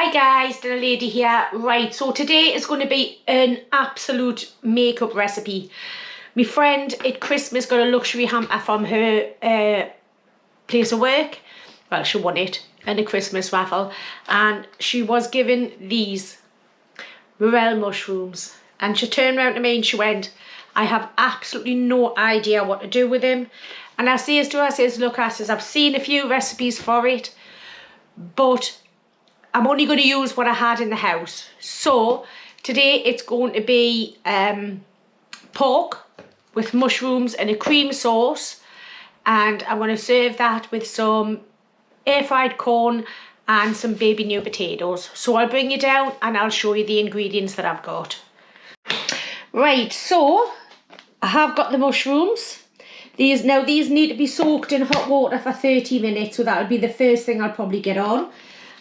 Hi guys, Dinner Lady here. Right, so today is going to be an absolute makeup recipe. My friend at Christmas got a luxury hamper from her place of work. Well, she won it in a Christmas raffle, and she was given these Morel mushrooms. And she turned around to me and she went, I have absolutely no idea what to do with them. And I says to her, look, I've seen a few recipes for it, but I'm only going to use what I had in the house. So today it's going to be pork with mushrooms and a cream sauce, and I'm going to serve that with some air fried corn and some baby new potatoes. So I'll bring you down and I'll show you the ingredients that I've got. Right, so I have got the mushrooms. These need to be soaked in hot water for 30 minutes, so that'll be the first thing I'll probably get on.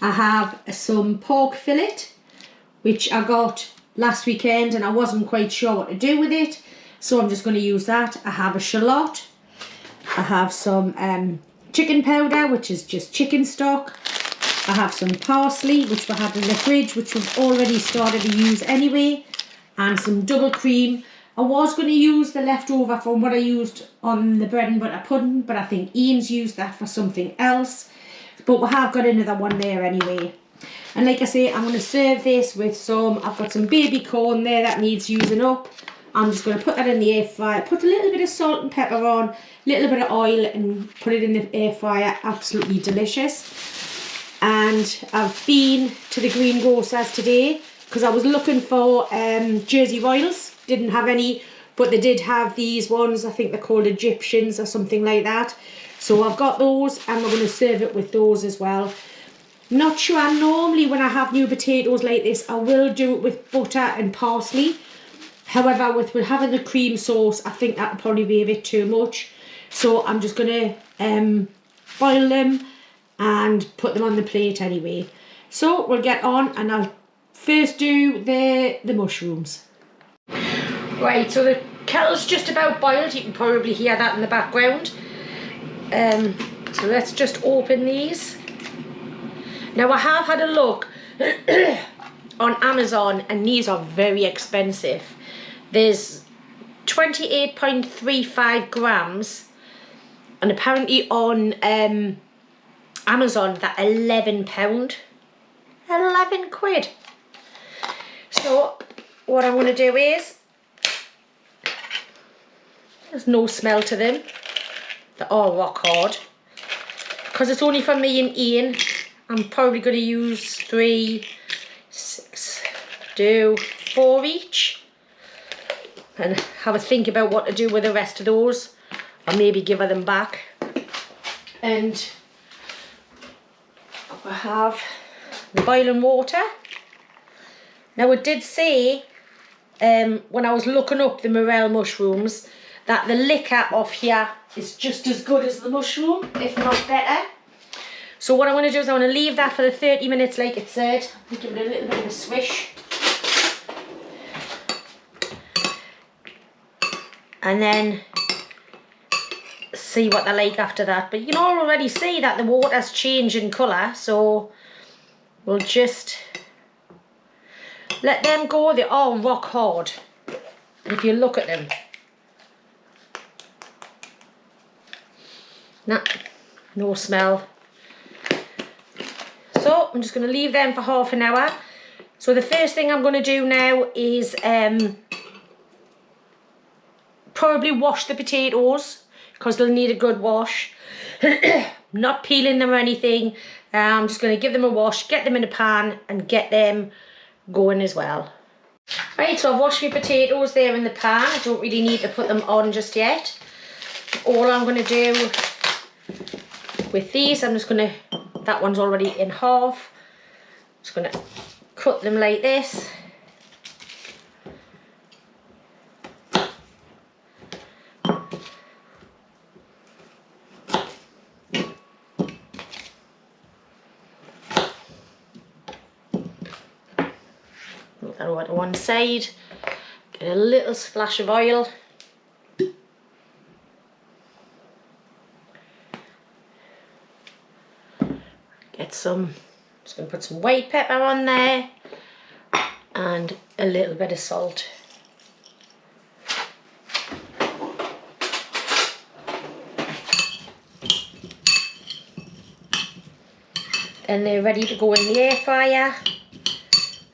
I have some pork fillet, which I got last weekend and I wasn't quite sure what to do with it, so I'm just going to use that. I have a shallot. I have some chicken powder, which is just chicken stock. I have some parsley, which I have in the fridge, which we've already started to use anyway, and some double cream. I was going to use the leftover from what I used on the bread and butter pudding, but I think Ian's used that for something else. But we have got another one there anyway. And like I say, I'm going to serve this with I've got some baby corn there that needs using up. I'm just going to put that in the air fryer, put a little bit of salt and pepper on, a little bit of oil, and put it in the air fryer. Absolutely delicious. And I've been to the greengrocers today because I was looking for Jersey Royals. Didn't have any, but they did have these ones. I think they're called Egyptians or something like that. So I've got those, and we're going to serve it with those as well. Not sure, normally when I have new potatoes like this, I will do it with butter and parsley. However, with having the cream sauce, I think that'll probably be a bit too much. So I'm just going to boil them and put them on the plate anyway. So we'll get on, and I'll first do the mushrooms. Right, so the kettle's just about boiled. You can probably hear that in the background. So let's just open these. Now I have had a look on Amazon, and these are very expensive. There's 28.35 grams, and apparently on Amazon they're £11. 11 quid. So what I'm going to do is, there's no smell to them. They're all rock hard. Because it's only for me and Ian, I'm probably going to use 3, 6, 4 each. And have a think about what to do with the rest of those. Or maybe give her them back. And I have the boiling water. Now it did say, when I was looking up the Morel mushrooms, that the liquor off here is just as good as the mushroom, if not better. So what I want to do is I want to leave that for the 30 minutes like it said. I'll give it a little bit of a swish. And then see what they're like after that. But you can already see that the water's changing colour, so we'll just let them go. They're all rock hard. And if you look at them, nah, no smell. So I'm just going to leave them for half an hour. So the first thing I'm going to do now is probably wash the potatoes, because they'll need a good wash. Not peeling them or anything. I'm just going to give them a wash, get them in a pan, and get them going as well. Right, so I've washed my potatoes there in the pan. I don't really need to put them on just yet. All I'm going to do with these, I'm just going to, that one's already in half. Just going to cut them like this. Put that over to one side. Get a little splash of oil. Get some Just going to put some white pepper on there and a little bit of salt. And they're ready to go in the air fryer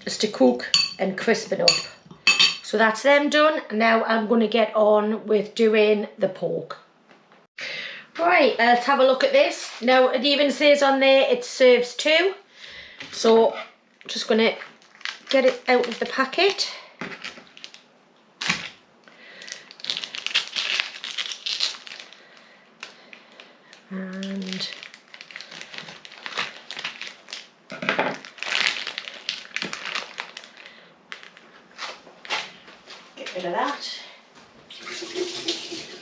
just to cook and crispen up. So that's them done. Now I'm going to get on with doing the pork. Right, let's have a look at this. Now it even says on there it serves 2. So just going to get it out of the packet. And get rid of that. Just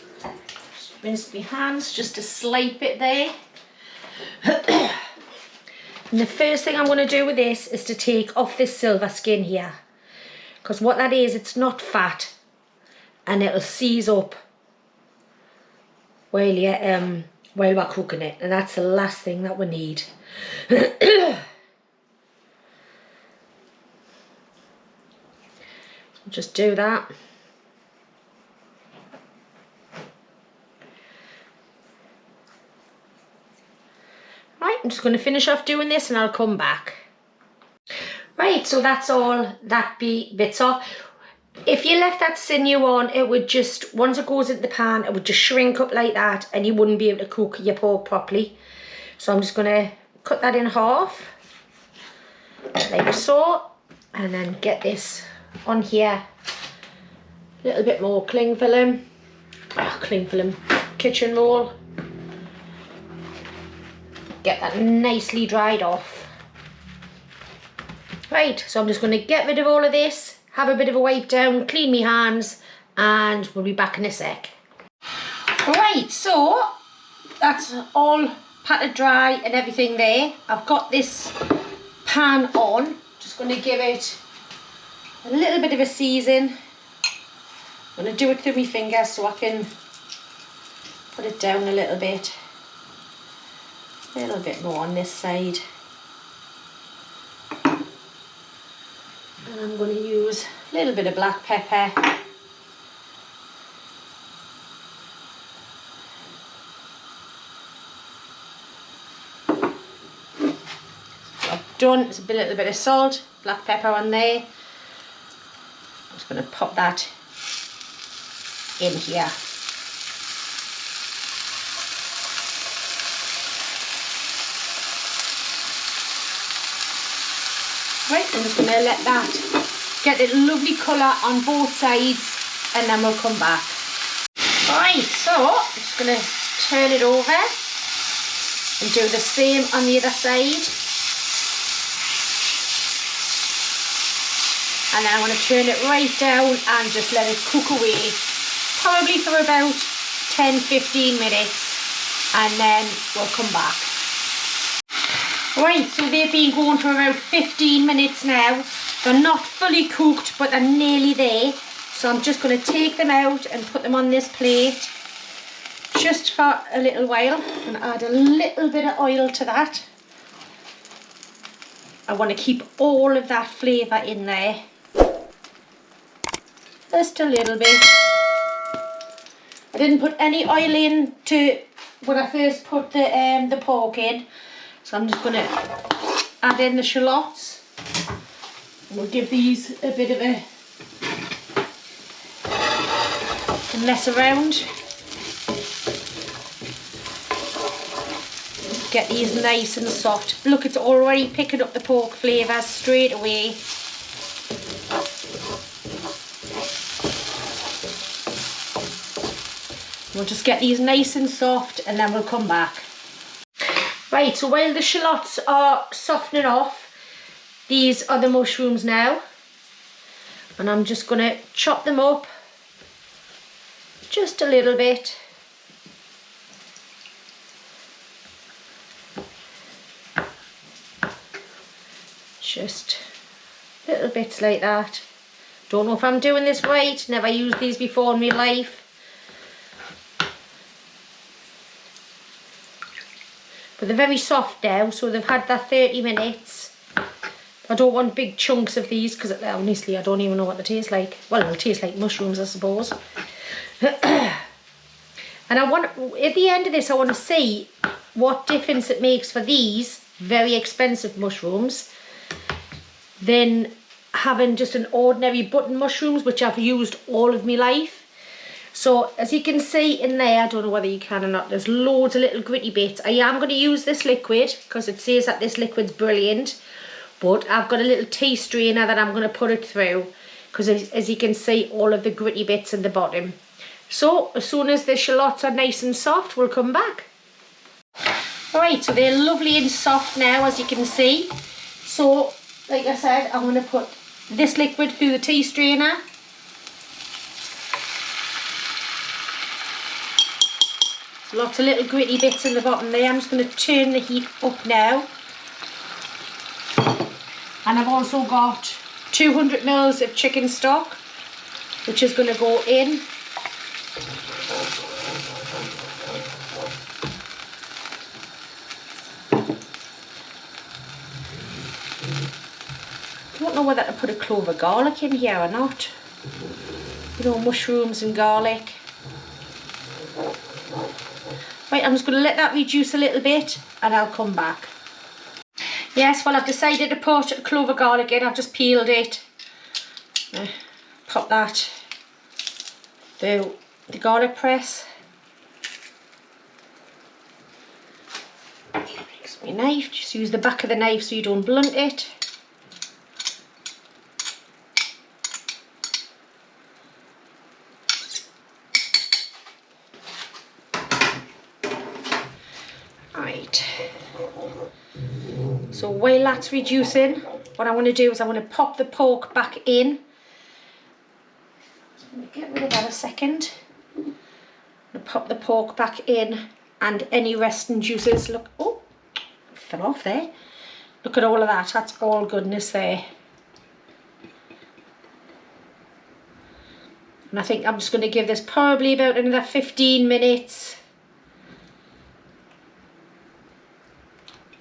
rinse my hands just to slice it there. And the first thing I'm going to do with this is to take off this silver skin here. Because what that is, it's not fat. And it'll seize up while we're cooking it. And that's the last thing that we need. Just do that. Right, I'm just going to finish off doing this and I'll come back. Right, so that's all that bits off. If you left that sinew on, it would just, once it goes into the pan, it would just shrink up like that and you wouldn't be able to cook your pork properly. So I'm just going to cut that in half, like so, and then get on here. A little bit more cling film, kitchen roll. Get that nicely dried off. Right, so I'm just going to get rid of all of this, have a bit of a wipe down, clean my hands, and we'll be back in a sec. Right, so that's all patted dry and everything there. I've got this pan on, just going to give it a little bit of a season. I'm going to do it through my fingers so I can put it down a little bit. A little bit more on this side. And I'm going to use a little bit of black pepper. So I've done, it's a little bit of salt, black pepper on there. I'm just going to pop that in here. Right, I'm just going to let that get a lovely colour on both sides and then we'll come back. Right, so I'm just going to turn it over and do the same on the other side. And then I'm going to turn it right down and just let it cook away, probably for about 10-15 minutes, and then we'll come back. Right, so they've been going for about 15 minutes now. They're not fully cooked, but they're nearly there. So I'm just going to take them out and put them on this plate just for a little while and add a little bit of oil to that. I want to keep all of that flavour in there. Just a little bit. I didn't put any oil in when I first put the pork in. So I'm just going to add in the shallots. We'll give these a bit of a mess around. Get these nice and soft. Look, it's already picking up the pork flavours straight away. We'll just get these nice and soft and then we'll come back. Right, so while the shallots are softening off, these are the mushrooms now. And I'm just going to chop them up just a little bit. Just little bits like that. Don't know if I'm doing this right, never used these before in my life. But they're very soft now, so they've had their 30 minutes. I don't want big chunks of these because honestly I don't even know what they taste like. Well, they'll taste like mushrooms, I suppose. And I want, at the end of this, I want to see what difference it makes for these very expensive mushrooms than having just an ordinary button mushrooms, which I've used all of my life. So as you can see in there, I don't know whether you can or not, there's loads of little gritty bits. I am going to use this liquid because it says that this liquid's brilliant, but I've got a little tea strainer that I'm going to put it through because as you can see, all of the gritty bits in the bottom. So as soon as the shallots are nice and soft, we'll come back. Alright, so they're lovely and soft now, as you can see. So like I said, I'm going to put this liquid through the tea strainer. Lots of little gritty bits in the bottom there. I'm just going to turn the heat up now. And I've also got 200 ml of chicken stock, which is going to go in. I don't know whether to put a clove of garlic in here or not. You know, mushrooms and garlic. Right, I'm just going to let that reduce a little bit and I'll come back. Yes, well, I've decided to put a clove of garlic in. I've just peeled it. Pop that through the garlic press. Next, my knife. Just use the back of the knife so you don't blunt it. Right. So while that's reducing, what I want to do is I want to pop the pork back in. Get rid of that a second. I'm going to pop the pork back in and any resting juices. Look, oh, fell off there. Look at all of that. That's all goodness there. And I think I'm just going to give this probably about another 15 minutes.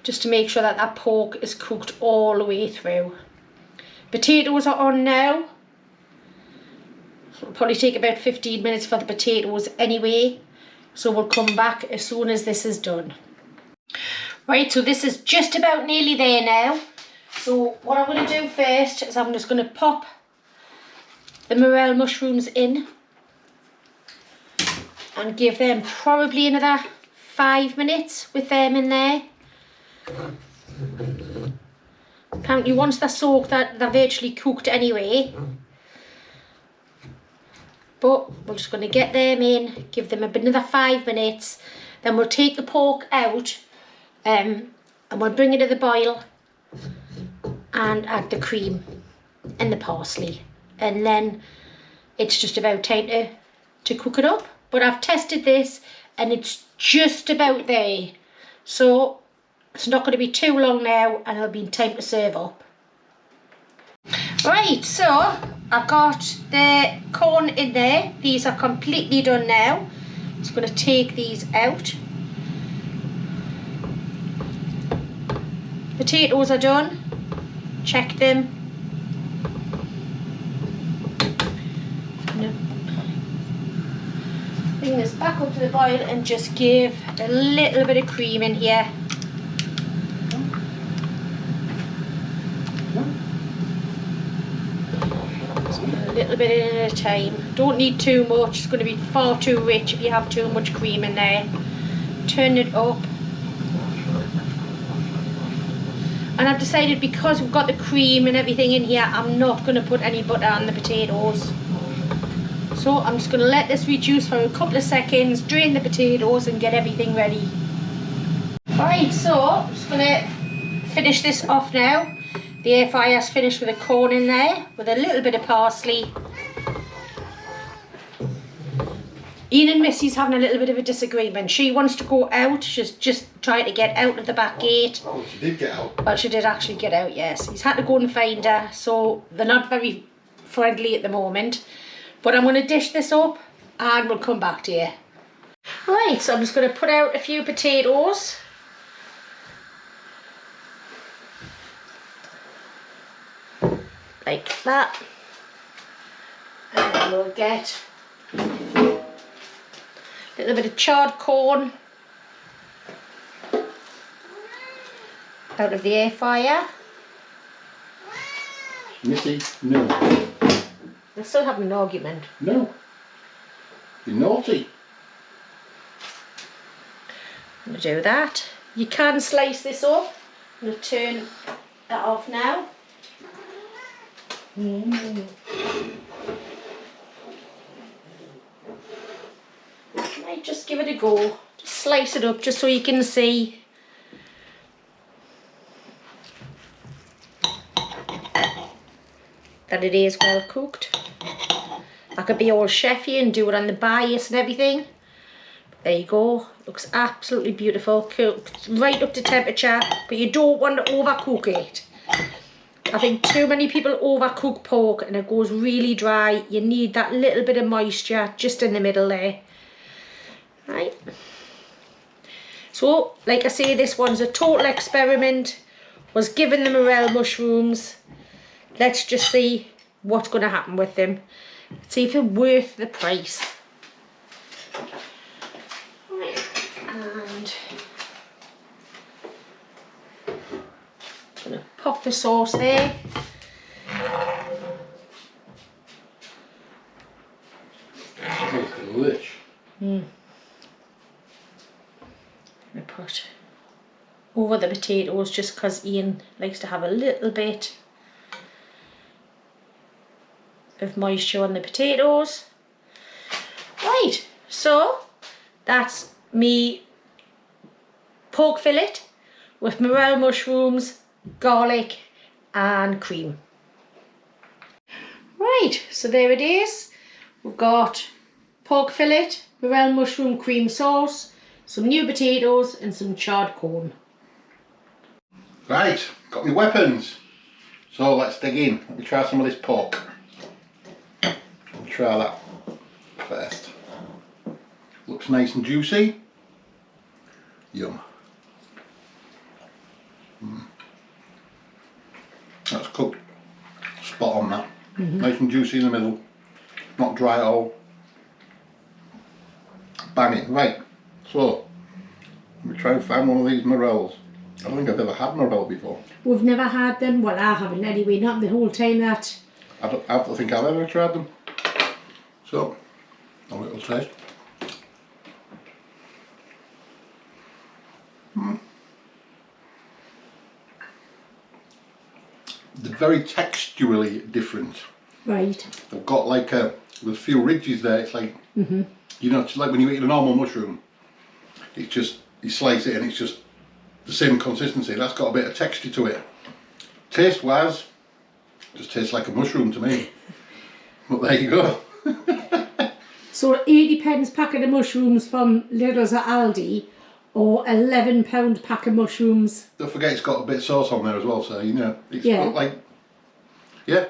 Just to make sure that that pork is cooked all the way through. Potatoes are on now. It'll probably take about 15 minutes for the potatoes anyway. So we'll come back as soon as this is done. Right, so this is just about nearly there now. So what I'm going to do first is I'm just going to pop the morel mushrooms in. And give them probably another 5 minutes with them in there. Apparently once they're soaked, they're virtually cooked anyway. But we're just going to get them in, give them another 5 minutes, then we'll take the pork out and we'll bring it to the boil and add the cream and the parsley, and then it's just about time to cook it up. But I've tested this and it's just about there, so it's not going to be too long now and it'll be time to serve up. Right, so I've got the corn in there. These are completely done now. I'm just going to take these out. Potatoes are done. Check them. Bring this back up to the boil and just give a little bit of cream in here. A little bit in at a time. Don't need too much, it's going to be far too rich if you have too much cream in there. Turn it up. And I've decided, because we've got the cream and everything in here, I'm not going to put any butter on the potatoes. So I'm just going to let this reduce for a couple of seconds, drain the potatoes and get everything ready. Alright, so I'm just going to finish this off now. The air fryer's finished with the corn in there, with a little bit of parsley. Ian and Missy's having a little bit of a disagreement. She wants to go out, she's just trying to get out of the back gate. Oh, she did get out? Well, she did actually get out, yes. He's had to go and find her, so they're not very friendly at the moment. But I'm going to dish this up and we'll come back to you. Right, so I'm just going to put out a few potatoes. like that. And then we'll get a little bit of charred corn out of the air fryer. Missy, no. We're still having an argument. No. You're naughty. I'm going to do that. You can slice this up. I'm going to turn that off now. Might just give it a go. Just slice it up just so you can see. That it is well cooked. I could be all chefy and do it on the bias and everything. There you go. Looks absolutely beautiful. Cooked right up to temperature, but you don't want to overcook it. I think too many people overcook pork and it goes really dry. You need that little bit of moisture just in the middle there. Right. So, like I say, this one's a total experiment. Was given the morel mushrooms. Let's just see what's going to happen with them. Let's see if they're worth the price. Right. And I'm going to pop the sauce there. That's delish. I'm going to put over the potatoes just because Ian likes to have a little bit of moisture on the potatoes. Right, so that's me pork fillet with morel mushrooms, garlic and cream. Right, so there it is. We've got pork fillet, morel mushroom cream sauce, some new potatoes and some charred corn. Right, got my weapons. So let's dig in. Let me try some of this pork. Try that first. Looks nice and juicy. Yum. That's cooked spot on that. Nice and juicy in the middle. Not dry at all. Banging. Right, so let me try and find one of these morels. I don't think I've ever had morel before. We've never had them. Well, I haven't anyway, not the whole time that. I don't think I've ever tried them. So, a little taste. They're very texturally different. Right. They've got like there's a few ridges there. It's like, you know, it's like when you eat a normal mushroom. It's just, you slice it and it's just the same consistency. That's got a bit of texture to it. Taste wise, just tastes like a mushroom to me. But there you go. So 80p packet of mushrooms from Lidl's at Aldi, or £11 pack of mushrooms. Don't forget it's got a bit of sauce on there as well, so you know, it's Yeah. like, yeah,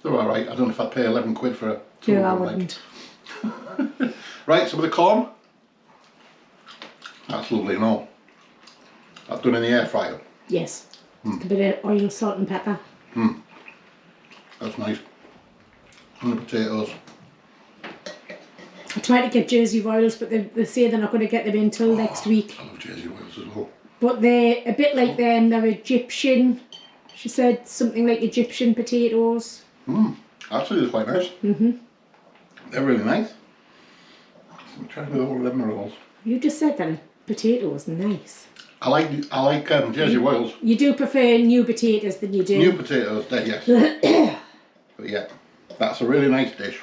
they're alright. I don't know if I'd pay 11 quid for a No, I wouldn't. Right, some of the corn. That's lovely and all. That's done in the air fryer. Yes. Just a bit of oil, salt and pepper. That's nice. And the potatoes. I tried to get Jersey Royals, but they say they're not going to get them in until next week. I love Jersey Royals as well. But they're a bit like them, they're Egyptian. She said something like Egyptian potatoes. Actually, they're quite nice. They're really nice. I'm trying with all of them rolls. You just said that potatoes are nice. I like Jersey Royals. You do prefer new potatoes than you do. New potatoes, yes. But yeah, that's a really nice dish.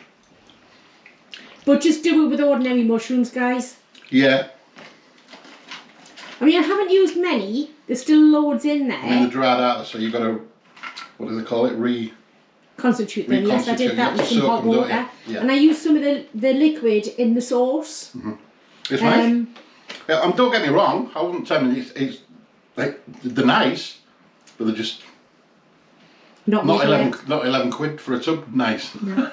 But just do it with ordinary mushrooms, guys. Yeah. I mean, I haven't used many. There's still loads in there. I mean, they're dried out, so you've got to, what do they call it? Concentrate them. Yes, I did that with some hot water. Yeah. And I used some of the liquid in the sauce. It's nice. Yeah, don't get me wrong, I wouldn't tell you it's like, they're nice, but they're just not 11 quid for a tub nice. No.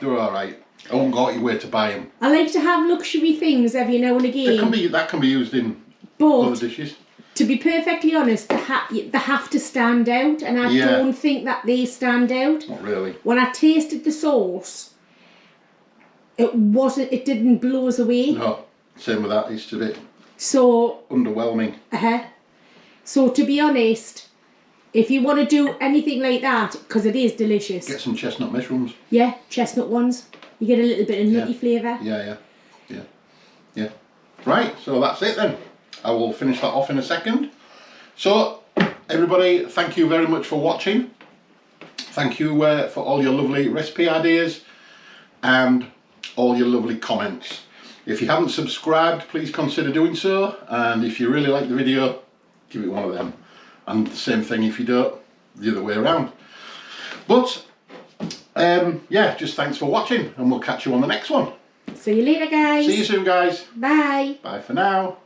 They're alright. I won't go out your way to buy them. I like to have luxury things every now and again. That can be used in but other dishes. to be perfectly honest, they have to stand out, and I don't think that they stand out. Not really. When I tasted the sauce, it didn't blow us away. No, same with that. It's just a bit so underwhelming. So to be honest, if you want to do anything like that, because it is delicious, get some chestnut mushrooms. Yeah, chestnut ones. You get a little bit of nutty flavour. Yeah. Right, so that's it then. I will finish that off in a second. So, everybody, thank you very much for watching. Thank you for all your lovely recipe ideas and all your lovely comments. If you haven't subscribed, please consider doing so. And if you really like the video, give it one of them. And the same thing if you don't, the other way around. But, yeah, just thanks for watching, and we'll catch you on the next one. See you later, guys. See you soon, guys. Bye. Bye for now.